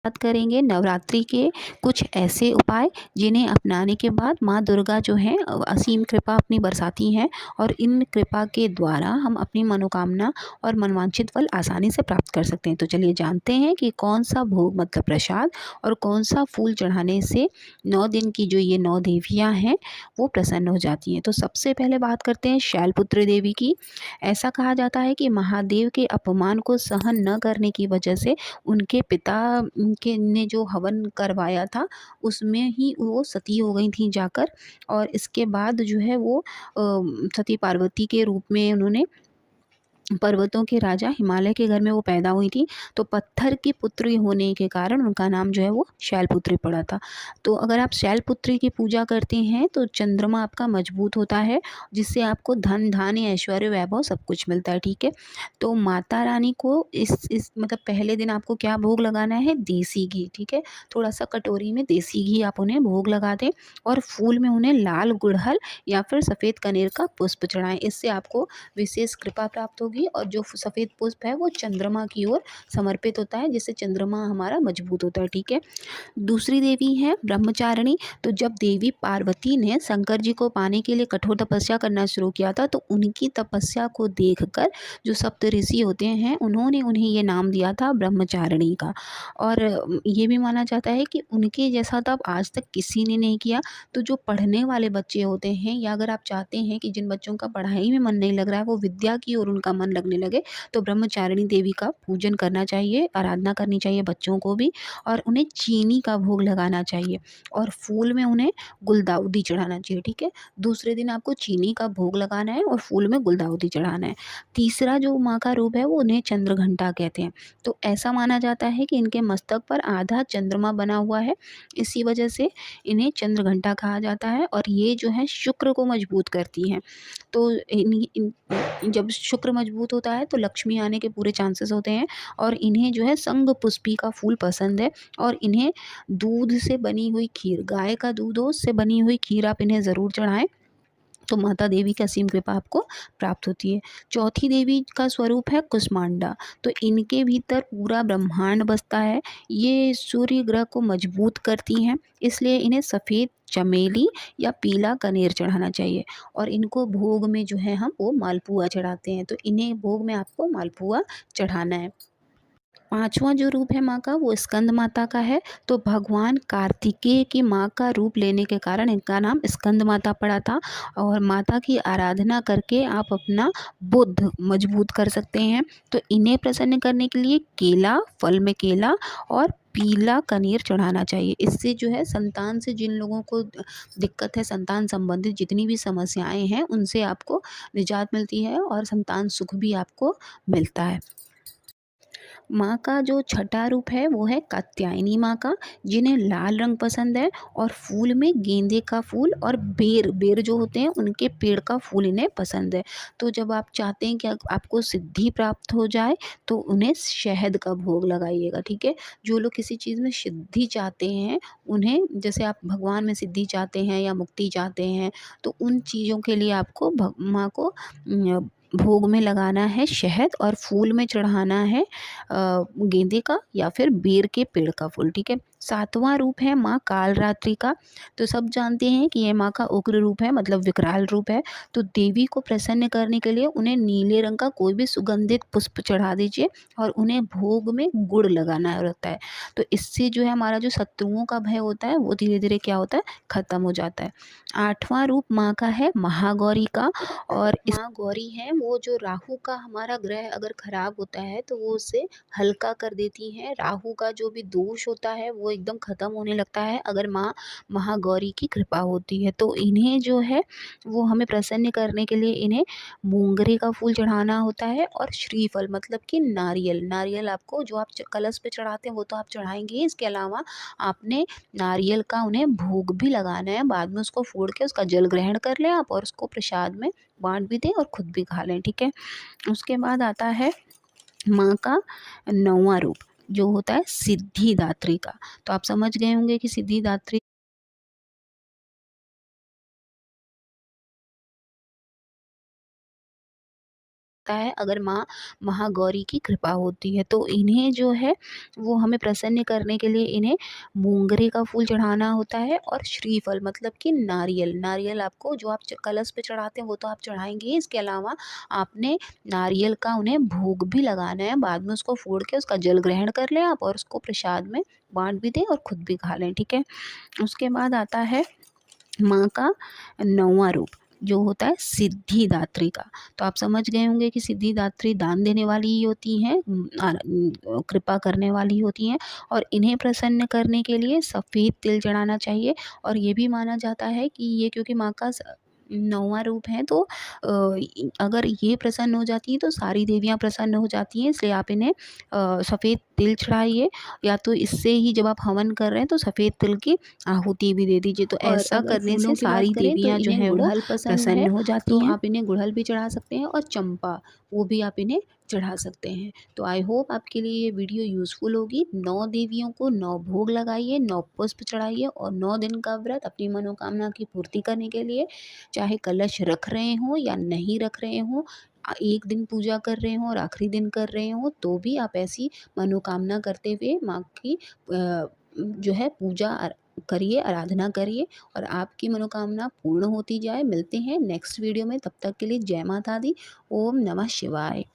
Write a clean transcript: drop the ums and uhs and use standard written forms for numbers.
बात करेंगे नवरात्रि के कुछ ऐसे उपाय जिन्हें अपनाने के बाद माँ दुर्गा जो है असीम कृपा अपनी बरसाती हैं और इन कृपा के द्वारा हम अपनी मनोकामना और मनवांछित फल आसानी से प्राप्त कर सकते हैं। तो चलिए जानते हैं कि कौन सा भोग मतलब प्रसाद और कौन सा फूल चढ़ाने से 9 दिन की जो ये 9 देवियाँ हैं वो प्रसन्न हो जाती हैं। तो सबसे पहले बात करते हैं शैलपुत्री देवी की। ऐसा कहा जाता है कि महादेव के अपमान को सहन न करने की वजह से उनके पिता के ने जो हवन करवाया था उसमें ही वो सती हो गई थी जाकर, और इसके बाद जो है वो सती पार्वती के रूप में उन्होंने पर्वतों के राजा हिमालय के घर में वो पैदा हुई थी। तो पत्थर की पुत्री होने के कारण उनका नाम जो है वो शैलपुत्री पड़ा था। तो अगर आप शैलपुत्री की पूजा करते हैं तो चंद्रमा आपका मजबूत होता है, जिससे आपको धन धान्य ऐश्वर्य वैभव सब कुछ मिलता है। ठीक है, तो माता रानी को इस मतलब पहले दिन आपको क्या भोग लगाना है, देसी घी। ठीक है, थोड़ा सा कटोरी में देसी घी आप उन्हें भोग लगा दें और फूल में उन्हें लाल गुड़हल या फिर सफ़ेद कनेर का पुष्प चढ़ाएं। इससे आपको विशेष कृपा प्राप्त होगी और जो सफ़ेद पुष्प है वो चंद्रमा की ओर समर्पित होता है, जिससे चंद्रमा हमारा मजबूत होता है। ठीक है, दूसरी देवी है ब्रह्मचारिणी। तो जब देवी पार्वती ने शंकर जी को पाने के लिए कठोर तपस्या करना शुरू किया था तो उनकी तपस्या को देखकर जो सप्त ऋषि होते हैं उन्होंने उन्हें ये नाम दिया था ब्रह्मचारिणी का। और ये भी माना जाता है कि उनके जैसा तप आज तक किसी ने नहीं किया। तो जो पढ़ने वाले बच्चे होते हैं या अगर आप चाहते हैं कि जिन बच्चों का पढ़ाई में मन नहीं लग रहा है वो विद्या की ओर उनका मन लगने लगे, तो ब्रह्मचारिणी देवी का पूजन करना चाहिए, आराधना करनी चाहिए बच्चों को भी, और उन्हें चीनी का भोग लगाना चाहिए और फूल में उन्हें गुलदाउदी चढ़ाना चाहिए। ठीक है, दूसरे दिन आपको चीनी का भोग लगाना है और फूल में गुलदाउदी चढ़ाना है। तीसरा जो माँ का रूप है वो उन्हें चंद्रघंटा कहते हैं। तो ऐसा माना जाता है कि इनके मस्तक पर आधा चंद्रमा बना हुआ है, इसी वजह से इन्हें चंद्रघंटा कहा जाता है और ये जो है शुक्र को मजबूत करती हैं। तो जब शुक्र मजबूत होता है तो लक्ष्मी आने के पूरे चांसेस होते हैं। और इन्हें जो है संग पुष्पी का फूल पसंद है और इन्हें दूध से बनी हुई खीर, गाय का दूध हो उससे बनी हुई खीर आप इन्हें ज़रूर चढ़ाएं, तो माता देवी की असीम कृपा आपको प्राप्त होती है। चौथी देवी का स्वरूप है कुष्मांडा। तो इनके भीतर पूरा ब्रह्मांड बसता है। ये सूर्य ग्रह को मजबूत करती हैं, इसलिए इन्हें सफ़ेद चमेली या पीला कनेर चढ़ाना चाहिए और इनको भोग में जो है हम वो मालपुआ चढ़ाते हैं। तो इन्हें भोग में आपको मालपुआ चढ़ाना है। पाँचवाँ जो रूप है माँ का वो स्कंद माता का है। तो भगवान कार्तिकेय की माँ का रूप लेने के कारण इनका नाम स्कंद माता पड़ा था। और माता की आराधना करके आप अपना बुद्ध मजबूत कर सकते हैं। तो इन्हें प्रसन्न करने के लिए केला, फल में केला और पीला कनेर चढ़ाना चाहिए। इससे जो है संतान से जिन लोगों को दिक्कत है, संतान संबंधित जितनी भी समस्याएं हैं उनसे आपको निजात मिलती है और संतान सुख भी आपको मिलता है। माँ का जो छठा रूप है वो है कात्यायनी माँ का, जिन्हें लाल रंग पसंद है और फूल में गेंदे का फूल और बेर बेर जो होते हैं उनके पेड़ का फूल इन्हें पसंद है। तो जब आप चाहते हैं कि आपको सिद्धि प्राप्त हो जाए तो उन्हें शहद का भोग लगाइएगा। ठीक है, जो लोग किसी चीज़ में सिद्धि चाहते हैं उन्हें, जैसे आप भगवान में सिद्धि चाहते हैं या मुक्ति चाहते हैं, तो उन चीज़ों के लिए आपको माँ को भोग में लगाना है शहद और फूल में चढ़ाना है गेंदे का या फिर बेर के पेड़ का फूल। ठीक है, सातवां रूप है माँ कालरात्रि का। तो सब जानते हैं कि ये माँ का उग्र रूप है, मतलब विकराल रूप है। तो देवी को प्रसन्न करने के लिए उन्हें नीले रंग का कोई भी सुगंधित पुष्प चढ़ा दीजिए और उन्हें भोग में गुड़ लगाना रहता है। तो इससे जो है हमारा जो शत्रुओं का भय होता है वो धीरे धीरे क्या होता है, खत्म हो जाता है। आठवां रूप माँ का है महागौरी का। और माँ गौरी है वो जो राहु का हमारा ग्रह अगर खराब होता है तो वो उसे हल्का कर देती हैं। राहु का जो भी दोष होता है वो एकदम ख़त्म होने लगता है अगर माँ महागौरी की कृपा होती है। तो इन्हें जो है वो हमें प्रसन्न करने के लिए इन्हें मोंगरे का फूल चढ़ाना होता है और श्रीफल मतलब कि नारियल। नारियल आपको जो आप कलश पे चढ़ाते हैं वो तो आप चढ़ाएंगे ही, इसके अलावा आपने नारियल का उन्हें भोग भी लगाना है। बाद में उसको फोड़ के उसका जल ग्रहण कर लें आप और उसको प्रसाद में बांट भी दें और खुद भी खा लें। ठीक है, उसके बाद आता है माँ का 9वां रूप जो होता है सिद्धिदात्री का। तो आप समझ गए होंगे कि सिद्धिदात्री है अगर माँ महागौरी की कृपा होती है। तो इन्हें जो है वो हमें प्रसन्न करने के लिए इन्हें मोंगरे का फूल चढ़ाना होता है और श्रीफल मतलब कि नारियल, नारियल आपको जो आप कलश पे चढ़ाते हैं वो तो आप चढ़ाएँगे ही, इसके अलावा आपने नारियल का उन्हें भोग भी लगाना है। बाद में उसको फोड़ के उसका जल ग्रहण कर लें आप और उसको प्रसाद में बाँट भी दें और खुद भी खा लें, ठीक है? उसके बाद आता है माँ का 9वाँ रूप जो होता है सिद्धिदात्री का। तो आप समझ गए होंगे कि सिद्धिदात्री दान देने वाली ही होती हैं, कृपा करने वाली होती हैं और इन्हें प्रसन्न करने के लिए सफ़ेद तिल चढ़ाना चाहिए। और ये भी माना जाता है कि ये क्योंकि माँ का 9वाँ रूप है तो अगर ये प्रसन्न हो जाती हैं तो सारी देवियाँ प्रसन्न हो जाती हैं, इसलिए आप इन्हें सफ़ेद तिल चढ़ाइए या तो इससे ही जब आप हवन कर रहे हैं तो सफ़ेद तिल की आहुति भी दे दीजिए। तो और ऐसा अगर करने फूलों से की बात सारी करें तो देवियाँ जो इन्हें हैं वो गुड़हल पसंद प्रसन्न है, हो तो जाती हैं। आप इन्हें गुड़हल भी चढ़ा सकते हैं और चंपा वो भी आप इन्हें चढ़ा सकते हैं। तो आई होप आपके लिए ये वीडियो यूज़फुल होगी। 9 देवियों को 9 भोग लगाइए, 9 पुष्प चढ़ाइए और 9 दिन का व्रत अपनी मनोकामना की पूर्ति करने के लिए, चाहे कलश रख रहे हों या नहीं रख रहे हों, एक दिन पूजा कर रहे हों और आखिरी दिन कर रहे हों, तो भी आप ऐसी मनोकामना करते हुए माँ की जो है पूजा करिए, आराधना करिए और आपकी मनोकामना पूर्ण होती जाए। मिलते हैं नेक्स्ट वीडियो में, तब तक के लिए जय माता दी। ओम नमः शिवाय।